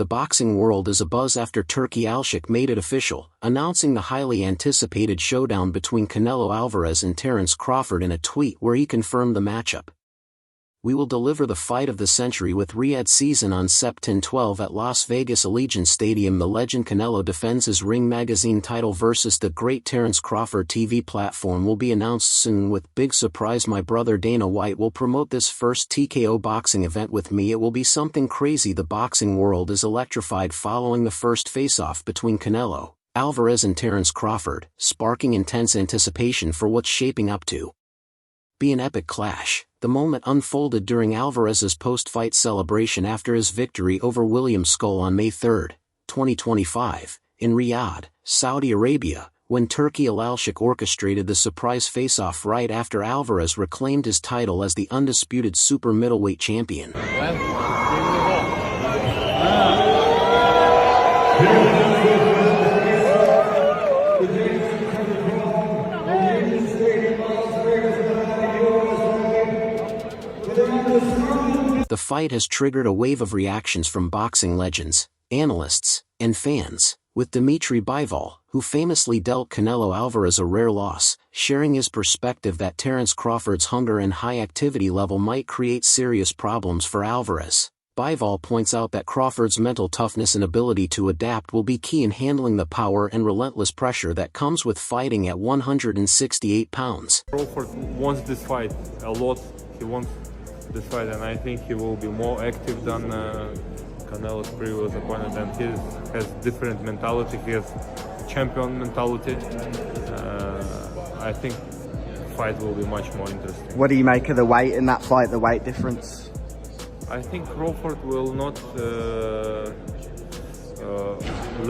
the boxing world is abuzz after Turki Alshik made it official, announcing the highly anticipated showdown between Canelo Alvarez and Terence Crawford in a tweet where he confirmed the matchup. "We will deliver the fight of the century with Riyadh season on September 12 at Las Vegas Allegiant Stadium. The legend Canelo defends his Ring Magazine title versus the great Terence Crawford. TV platform will be announced soon with big surprise. My brother Dana White will promote this first TKO boxing event with me. It will be something crazy. The boxing world is electrified following the first face-off between Canelo Alvarez and Terence Crawford, sparking intense anticipation for what's shaping up to be an epic clash." The moment unfolded during Alvarez's post-fight celebration after his victory over William Skull on May 3, 2025, in Riyadh, Saudi Arabia, when Turki Alshik orchestrated the surprise face-off right after Alvarez reclaimed his title as the undisputed super middleweight champion. The fight has triggered a wave of reactions from boxing legends, analysts, and fans, with Dimitri Bivol, who famously dealt Canelo Alvarez a rare loss, sharing his perspective that Terence Crawford's hunger and high activity level might create serious problems for Alvarez. Bivol points out that Crawford's mental toughness and ability to adapt will be key in handling the power and relentless pressure that comes with fighting at 168 pounds. Crawford wants this fight a lot. He wants this fight, and I think he will be more active than Canelo's previous opponent, and he has different mentality. He has champion mentality. I think the fight will be much more interesting. What do you make of the weight in that fight, the weight difference? I think Crawford will not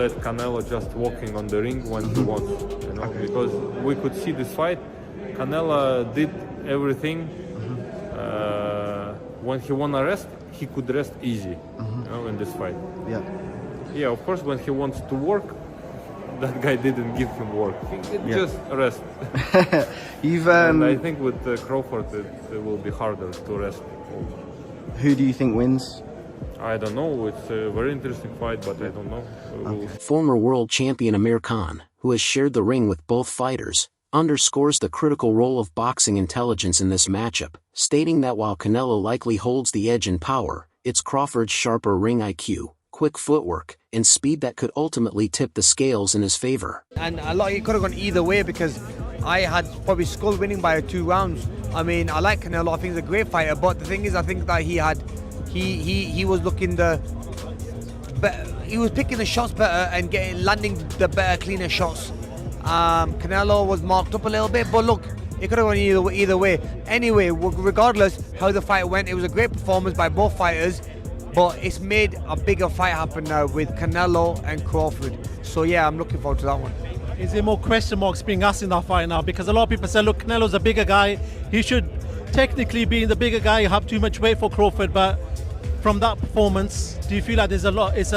let Canelo just walking on the ring when he wants, because we could see this fight. Canelo did everything. When he won a rest, he could rest easy, in this fight. Yeah, of course, when he wants to work, that guy didn't give him work. He just rest. And I think with Crawford, it will be harder to rest. Who do you think wins? I don't know. It's a very interesting fight, but I don't know. Former world champion Amir Khan, who has shared the ring with both fighters, underscores the critical role of boxing intelligence in this matchup, stating that while Canelo likely holds the edge in power, it's Crawford's sharper ring IQ, quick footwork, and speed that could ultimately tip the scales in his favor. And it could have gone either way, because I had probably Skull winning by 2 rounds. I mean, I like Canelo. I think he's a great fighter, but the thing is, I think that he was looking he was picking the shots better and landing the better, cleaner shots. Canelo was marked up a little bit, but look, it could have gone either way. Anyway, regardless how the fight went, it was a great performance by both fighters, but it's made a bigger fight happen now with Canelo and Crawford. So yeah, I'm looking forward to that one. Is there more question marks being asked in that fight now? Because a lot of people say, look, Canelo's a bigger guy. He should technically be the bigger guy, have too much weight for Crawford, but from that performance, do you feel like it's a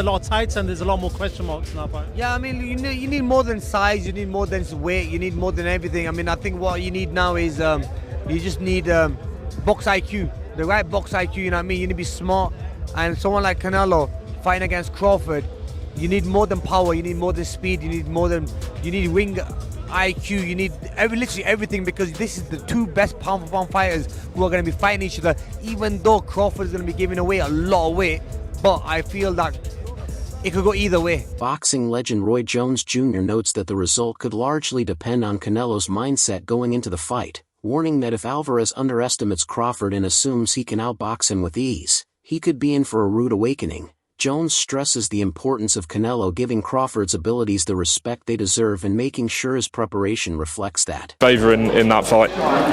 lot tight and there's a lot more question marks in that fight? Yeah, I mean, you need more than size, you need more than weight, you need more than everything. I mean, I think what you need now is you just need box IQ, the right box IQ, you know what I mean? You need to be smart. And someone like Canelo fighting against Crawford, you need more than power, you need more than speed, you need ring IQ, you need literally everything, because this is the 2 best pound for pound fighters who are going to be fighting each other, even though Crawford is going to be giving away a lot of weight, but I feel that it could go either way. Boxing legend Roy Jones Jr. notes that the result could largely depend on Canelo's mindset going into the fight, warning that if Alvarez underestimates Crawford and assumes he can outbox him with ease, he could be in for a rude awakening. Jones stresses the importance of Canelo giving Crawford's abilities the respect they deserve and making sure his preparation reflects that. Favor in that fight?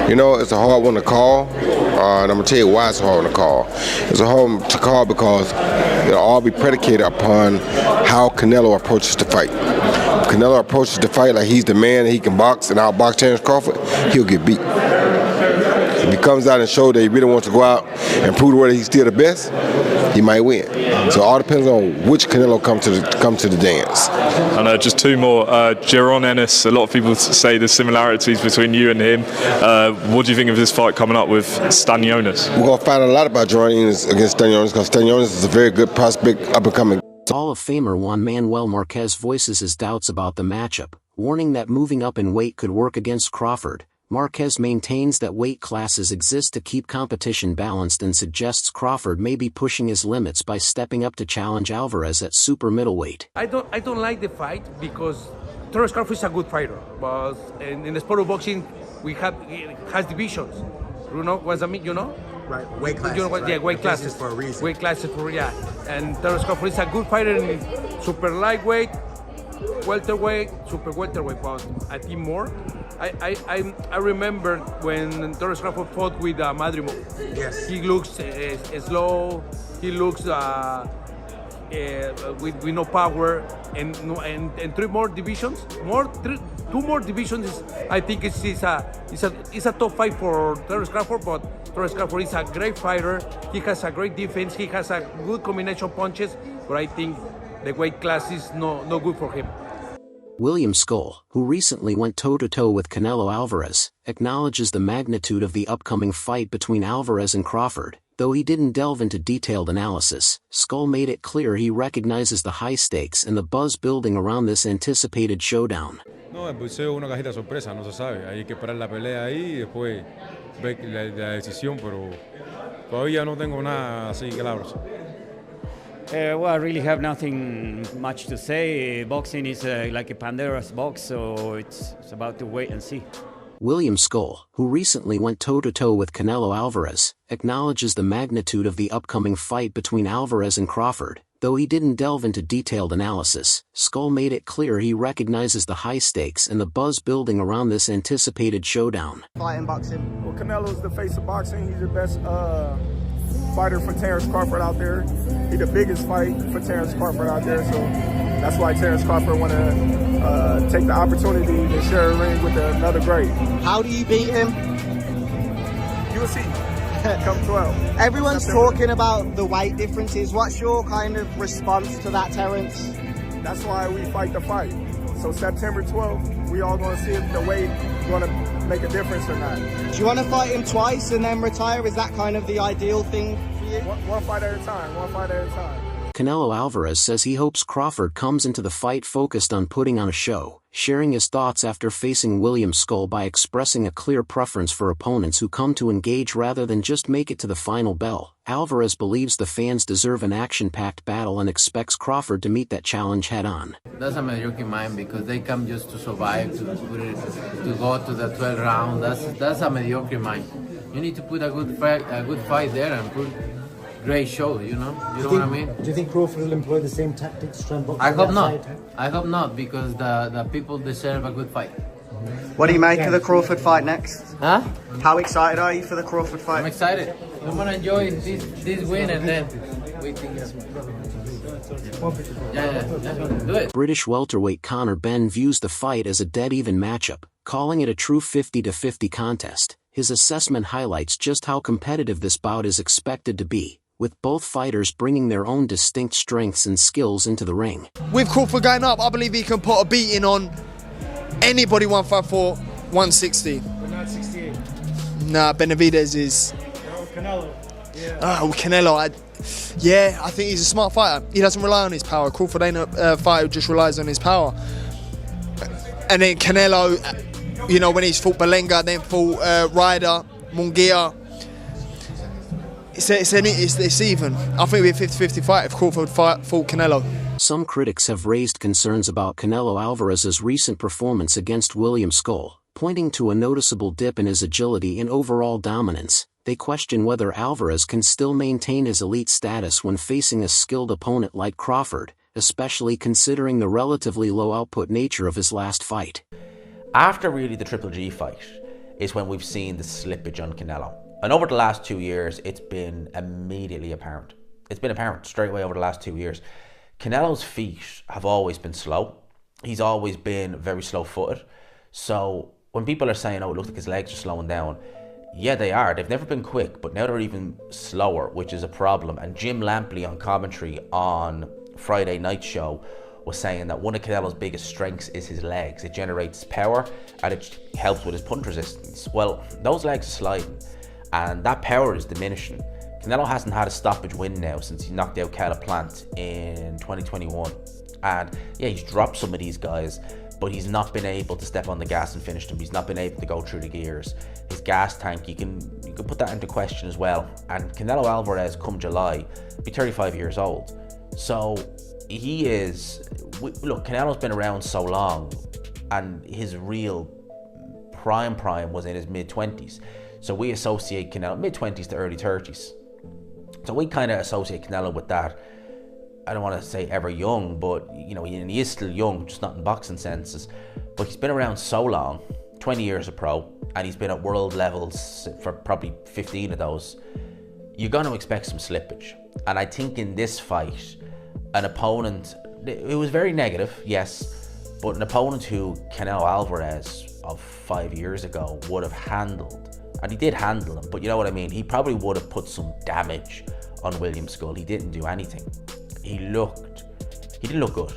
You know, it's a hard one to call, and I'm going to tell you why it's a hard one to call. It's a hard one to call because it'll all be predicated upon how Canelo approaches the fight. If Canelo approaches the fight like he's the man and he can box and outbox Terence Crawford, he'll get beat. If he comes out and shows that he really wants to go out and prove whether he's still the best, he might win. So it all depends on which Canelo come to the dance. And just 2 more. Jaron Ennis, a lot of people say there's similarities between you and him. What do you think of this fight coming up with Stanionis? We're going to find out a lot about Jaron Ennis against Stanionis, because Stanionis is a very good prospect, up and coming. Hall of Famer Juan Manuel Marquez voices his doubts about the matchup, warning that moving up in weight could work against Crawford. Marquez maintains that weight classes exist to keep competition balanced and suggests Crawford may be pushing his limits by stepping up to challenge Alvarez at super middleweight. I don't like the fight because Terence Crawford is a good fighter, but in the sport of boxing, it has divisions. You know what I mean? You know? Right, weight classes. You know what? Right? Yeah, weight classes for a reason. Weight classes for and Terence Crawford is a good fighter in super lightweight, welterweight, super welterweight, but I think more. I remember when Terence Crawford fought with Madrimo. Yes. He looks slow. He looks with no power, and three more divisions. Two more divisions. I think it's a top fight for Terence Crawford, but Terence Crawford is a great fighter. He has a great defense. He has a good combination of punches, but I think the weight class is no good for him. William Skull, who recently went toe-to-toe with Canelo Alvarez, acknowledges the magnitude of the upcoming fight between Alvarez and Crawford. Though he didn't delve into detailed analysis, Skull made it clear he recognizes the high stakes and the buzz building around this anticipated showdown. No, el boxeo es una cajita sorpresa, no se sabe. Hay que esperar la pelea ahí y después ver la decisión, pero todavía no tengo nada así claro. Well, I really have nothing much to say. Boxing is like a Pandora's box, so it's about to wait and see. William Skull, who recently went toe-to-toe with Canelo Alvarez, acknowledges the magnitude of the upcoming fight between Alvarez and Crawford. Though he didn't delve into detailed analysis, Skull made it clear he recognizes the high stakes and the buzz building around this anticipated showdown. Fighting boxing. Well, Canelo's the face of boxing. He's the best fighter for Terence Crawford out there. He's the biggest fight for Terence Crawford out there, so that's why Terence Crawford want to take the opportunity to share a ring with another great. How do you beat him? You will see. Come 12. Everyone's talking about the weight differences. What's your kind of response to that, Terence? That's why we fight the fight. So September 12th, we all going to see if the weight is going to make a difference or not. Do you want to fight him twice and then retire? Is that kind of the ideal thing for you? One fight at a time. One fight at a time. Canelo Alvarez says he hopes Crawford comes into the fight focused on putting on a show, sharing his thoughts after facing William Skull by expressing a clear preference for opponents who come to engage rather than just make it to the final bell. Alvarez believes the fans deserve an action-packed battle and expects Crawford to meet that challenge head-on. That's a mediocre mind because they come just to survive, to go to the 12th round. That's a mediocre mind. You need to put a good fight there and put great show, you know what I mean? Do you think Crawford will employ the same tactics to try and box? I hope not. I hope not, because the people deserve a good fight. What do you make of the Crawford fight next? Huh? How excited are you for the Crawford fight? I'm excited. I'm gonna enjoy this win and then wait to get do it. British welterweight Conor Benn views the fight as a dead-even matchup, calling it a true 50-50 contest. His assessment highlights just how competitive this bout is expected to be, with both fighters bringing their own distinct strengths and skills into the ring. With Crawford going up, I believe he can put a beating on anybody 154, 160. But not 68. Nah, Benavidez is... Canelo. Yeah. Canelo, I think he's a smart fighter. He doesn't rely on his power. Crawford ain't a fighter who just relies on his power. And then Canelo, you know, when he's fought Belenga, then fought Ryder, Munguia, it's even. I think it'd be a 50-50 fight if Crawford fought Canelo. Some critics have raised concerns about Canelo Alvarez's recent performance against William Skull, pointing to a noticeable dip in his agility and overall dominance. They question whether Alvarez can still maintain his elite status when facing a skilled opponent like Crawford, especially considering the relatively low-output nature of his last fight. After really the Triple G fight is when we've seen the slippage on Canelo. And over the last 2 years, it's been immediately apparent. It's been apparent straight away over the last 2 years. Canelo's feet have always been slow. He's always been very slow-footed. So when people are saying, oh, it looks like his legs are slowing down, yeah, they are. They've never been quick, but now they're even slower, which is a problem. And Jim Lampley on commentary on Friday night show was saying that one of Canelo's biggest strengths is his legs. It generates power and it helps with his punch resistance. Well, those legs are sliding and that power is diminishing. Canelo hasn't had a stoppage win now since he knocked out Plant in 2021. And yeah, he's dropped some of these guys, but he's not been able to step on the gas and finish them. He's not been able to go through the gears. His gas tank, you can put that into question as well. And Canelo Alvarez, come July, be 35 years old. So he is, look, Canelo's been around so long, and his real prime was in his mid-20s. So we associate Canelo, mid-20s to early 30s. So we kind of associate Canelo with that. I don't want to say ever young, but you know, he is still young, just not in boxing senses. But he's been around so long, 20 years a pro, and he's been at world levels for probably 15 of those. You're going to expect some slippage. And I think in this fight, an opponent, it was very negative, yes, but an opponent who Canelo Alvarez of 5 years ago would have handled, and he did handle him, but you know what I mean, he probably would have put some damage on William Skull. He didn't do anything. He didn't look good.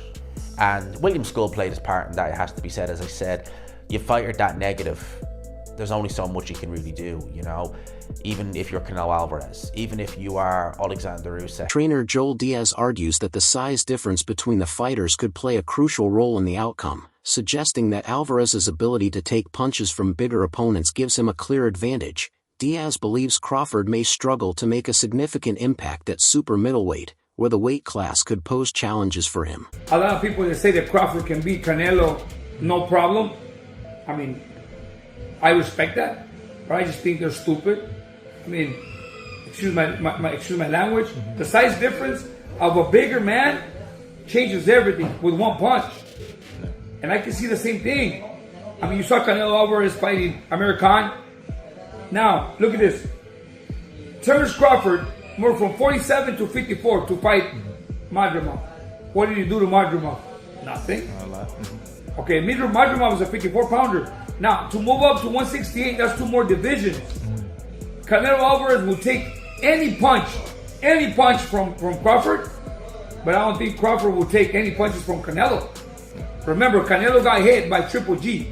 And William Skull played his part in that, it has to be said. As I said, you fight that negative, there's only so much you can really do, you know, even if you're Canelo Alvarez, even if you are Alexander Usyk. Trainer Joel Diaz argues that the size difference between the fighters could play a crucial role in the outcome, suggesting that Alvarez's ability to take punches from bigger opponents gives him a clear advantage. Diaz believes Crawford may struggle to make a significant impact at super middleweight, where the weight class could pose challenges for him. A lot of people that say that Crawford can beat Canelo, no problem. I mean, I respect that, but I just think they're stupid. I mean, excuse my language. The size difference of a bigger man changes everything with one punch. And I can see the same thing. I mean, you saw Canelo Alvarez fighting Amir Khan. Now, look at this. Terence Crawford moved from 47 to 54 to fight Madrimov. What did he do to Madrimov? Nothing. Okay, Madrimov was a 54-pounder. Now, to move up to 168, that's 2 more divisions. Canelo Alvarez will take any punch from Crawford, but I don't think Crawford will take any punches from Canelo. Remember, Canelo got hit by Triple G,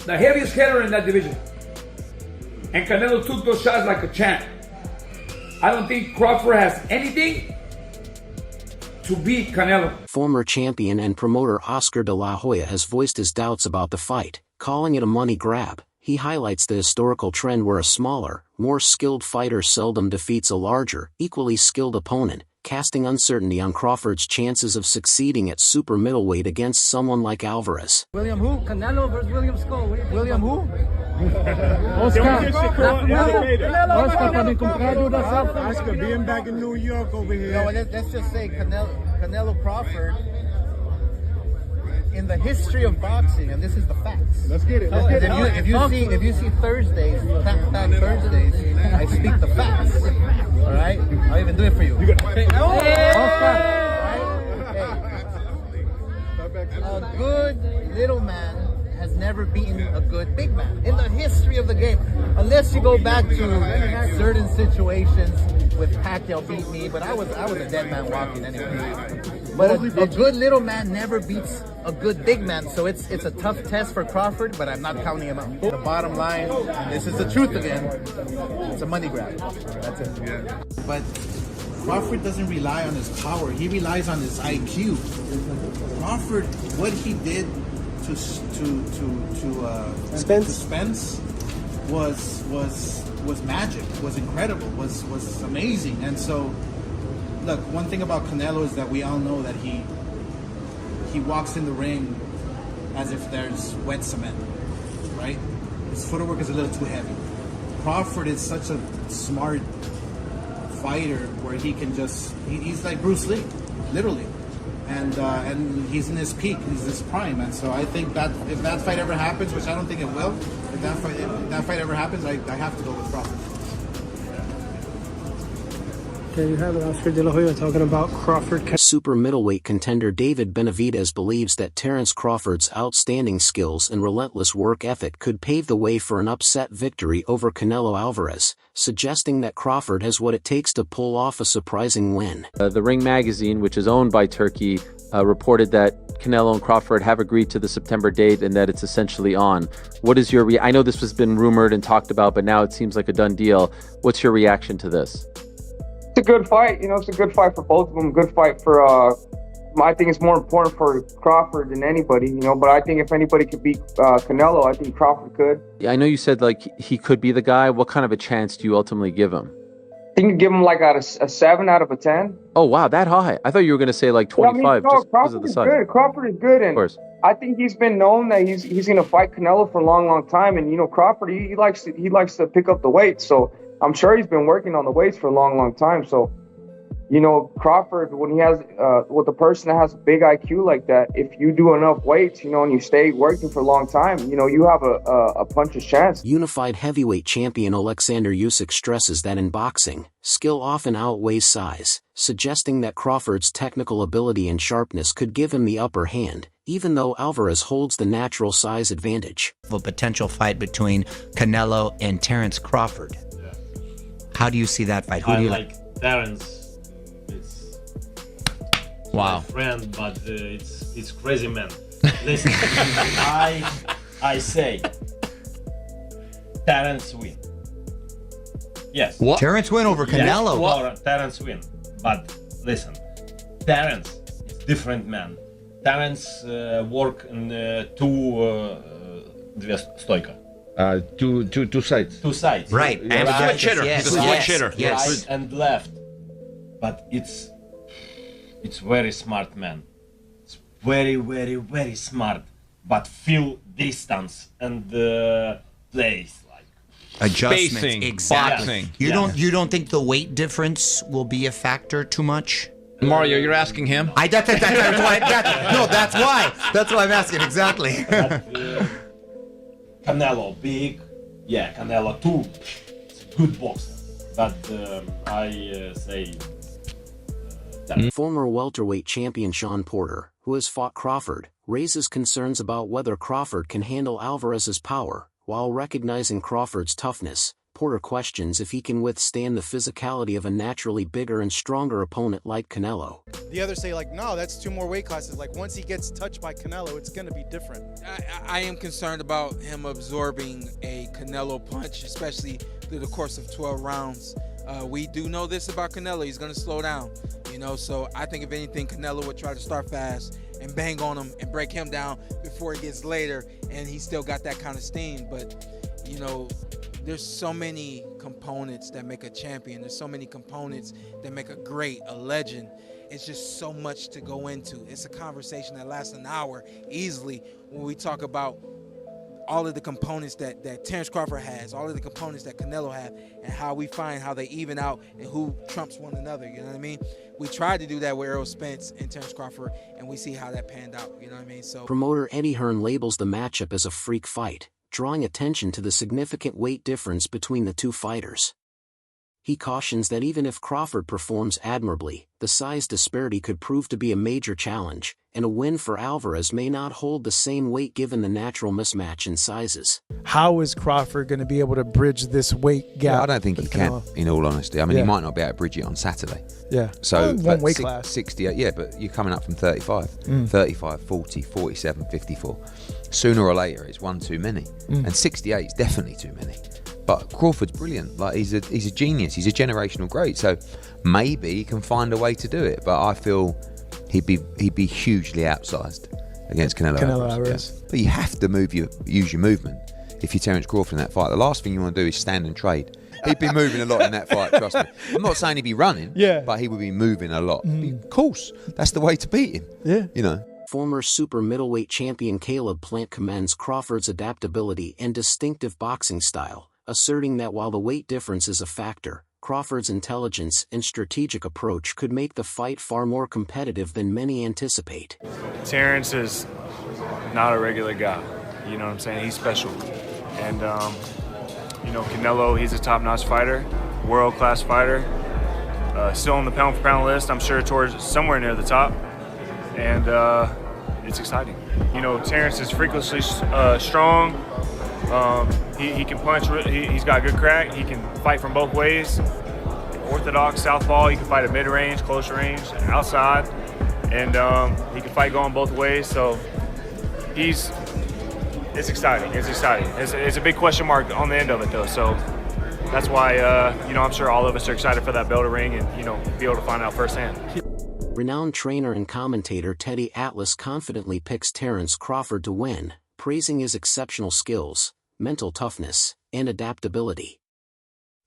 the heaviest hitter in that division. And Canelo took those shots like a champ. I don't think Crawford has anything to beat Canelo. Former champion and promoter Oscar de la Hoya has voiced his doubts about the fight, calling it a money grab. He highlights the historical trend where a smaller, more skilled fighter seldom defeats a larger, equally skilled opponent, casting uncertainty on Crawford's chances of succeeding at super middleweight against someone like Alvarez. William who? Canelo versus William Skull. William who? Oscar being back in New York over here. No, let's just say Canelo Crawford, in the history of boxing, and this is the facts. Let's get it. If you see Thursdays, Fact Thursdays, I speak the facts. All right, I'll even do it for you. A good little man has never beaten a good big man in the history of the game, unless you go back to certain situations with Pacquiao beat me, but I was a dead man walking anyway. But a good little man never beats a good big man, so it's a tough test for Crawford, but I'm not counting him out. The bottom line, this is the truth again, it's a money grab. That's it. Yeah. But Crawford doesn't rely on his power, he relies on his IQ. Crawford, what he did to Spence was magic, was incredible, was amazing. And so, look, one thing about Canelo is that we all know that he walks in the ring as if there's wet cement, right? His footwork is a little too heavy. Crawford is such a smart fighter where he can he's like Bruce Lee, literally. And he's in his peak, he's in his prime, and so I think that if that fight ever happens, which I don't think it will, if that fight ever happens, I have to go with Crawford. There you have it, Oscar De La Hoya talking about Crawford. Super middleweight contender David Benavidez believes that Terence Crawford's outstanding skills and relentless work ethic could pave the way for an upset victory over Canelo Alvarez, suggesting that Crawford has what it takes to pull off a surprising win. The Ring magazine, which is owned by Turkey, reported that Canelo and Crawford have agreed to the September date and that it's essentially on. What is your I know this has been rumored and talked about, but now it seems like a done deal. What's your reaction to this? It's a good fight. You know, it's a good fight for both of them. Good fight for. I think it's more important for Crawford than anybody. You know, but I think if anybody could beat Canelo, I think Crawford could. Yeah, I know you said like he could be the guy. What kind of a chance do you ultimately give him? I think you give him like a 7 out of a 10. Oh wow, that high! I thought you were going to say like 25, Yeah, I mean, no, just because Crawford of the is size. good. Crawford is good, and Of course. I think he's been known that he's going to fight Canelo for a long time. And you know, Crawford he likes to pick up the weight, so I'm sure he's been working on the weights for a long time. So, you know, Crawford, when he has with a person that has a big IQ like that, if you do enough weights, you know, and you stay working for a long time, you know, you have a puncher's chance. Unified heavyweight champion Alexander Usyk stresses that in boxing, skill often outweighs size, suggesting that Crawford's technical ability and sharpness could give him the upper hand, even though Alvarez holds the natural size advantage. A potential fight between Canelo and Terence Crawford. How do you see that fight? Who do you like? Terence. Wow. My friend, but it's crazy man. Listen, I say Terence win. Yes. What? Terence win over Canelo. Yes, what? Terence win. But listen, Terence is different man. Terence work in две стойка. Two sides. Two sides. Right. Right. And Right. Switch hitter. Yes. He's a switch hitter. Yes. Right and left. But it's very smart man. It's very smart. But feel distance and place like Adjustments. Spacing, Exactly. boxing. You don't think the weight difference will be a factor too much? Mario, you're asking him? That's why. That's why I'm asking exactly. But, Canelo big, yeah. Canelo too, good boxer. But I say. Former welterweight champion Sean Porter, who has fought Crawford, raises concerns about whether Crawford can handle Alvarez's power. While recognizing Crawford's toughness, Porter questions if he can withstand the physicality of a naturally bigger and stronger opponent like Canelo. The others say like, no, that's 2 more weight classes. Like once he gets touched by Canelo, it's going to be different. I am concerned about him absorbing a Canelo punch, especially through the course of 12 rounds. We do know this about Canelo. He's going to slow down, you know, so I think if anything, Canelo would try to start fast and bang on him and break him down before he gets later, and he still got that kind of steam. But, you know, there's so many components that make a champion. There's so many components that make a great, a legend. It's just so much to go into. It's a conversation that lasts an hour easily when we talk about all of the components that Terence Crawford has, all of the components that Canelo have, and how we find how they even out and who trumps one another, you know what I mean? We tried to do that with Errol Spence and Terence Crawford, and we see how that panned out, you know what I mean? So Promoter Eddie Hearn labels the matchup as a freak fight, drawing attention to the significant weight difference between the two fighters. He cautions that even if Crawford performs admirably, the size disparity could prove to be a major challenge, and a win for Alvarez may not hold the same weight given the natural mismatch in sizes. How is Crawford going to be able to bridge this weight gap? Yeah, I don't think he can, in all honesty. I mean, he might not be able to bridge it on Saturday. Yeah. So, one weight class. 68, yeah, but you're coming up from 35. 35, 40, 47, 54. Sooner or later, it's one too many. And 68 is definitely too many. But Crawford's brilliant. Like he's a genius. He's a generational great. So maybe he can find a way to do it. But I feel he'd be hugely outsized against Canelo Alvarez. Yeah. But you have to use your movement. If you're Terence Crawford in that fight, the last thing you want to do is stand and trade. He'd be moving a lot in that fight. Trust me. I'm not saying he'd be running. But he would be moving a lot. Of course, that's the way to beat him. Yeah. You know. Former super middleweight champion Caleb Plant commends Crawford's adaptability and distinctive boxing style, asserting that while the weight difference is a factor, Crawford's intelligence and strategic approach could make the fight far more competitive than many anticipate. Terence is not a regular guy. You know what I'm saying? He's special. And, you know, Canelo, he's a top-notch fighter, world-class fighter. Still on the pound-for-pound list, I'm sure towards somewhere near the top. And it's exciting. You know, Terence is freakishly strong. He can punch. He's got good crack. He can fight from both ways. Orthodox, southpaw. He can fight at mid-range, close range, outside, and he can fight going both ways. So it's exciting. It's exciting. It's a big question mark on the end of it though. So that's why, I'm sure all of us are excited for that bell to ring and, be able to find out firsthand. Renowned trainer and commentator Teddy Atlas confidently picks Terence Crawford to win, praising his exceptional skills, mental toughness, and adaptability.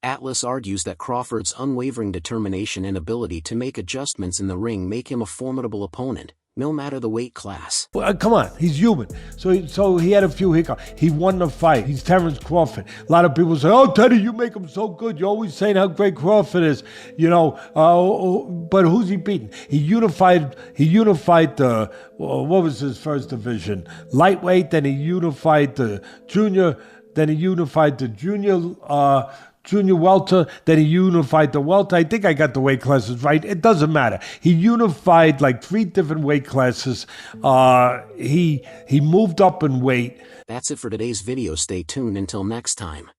Atlas argues that Crawford's unwavering determination and ability to make adjustments in the ring make him a formidable opponent, no matter the weight class. Well, come on, he's human. So he had a few hiccups. He won the fight. He's Terence Crawford. A lot of people say, "Oh, Teddy, you make him so good. You're always saying how great Crawford is." But who's he beating? He unified the what was his first division? Lightweight. Then he unified the junior. Then he unified the junior welter, then he unified the welter. I think I got the weight classes right. It doesn't matter. He unified like 3 different weight classes. He moved up in weight. That's it for today's video. Stay tuned until next time.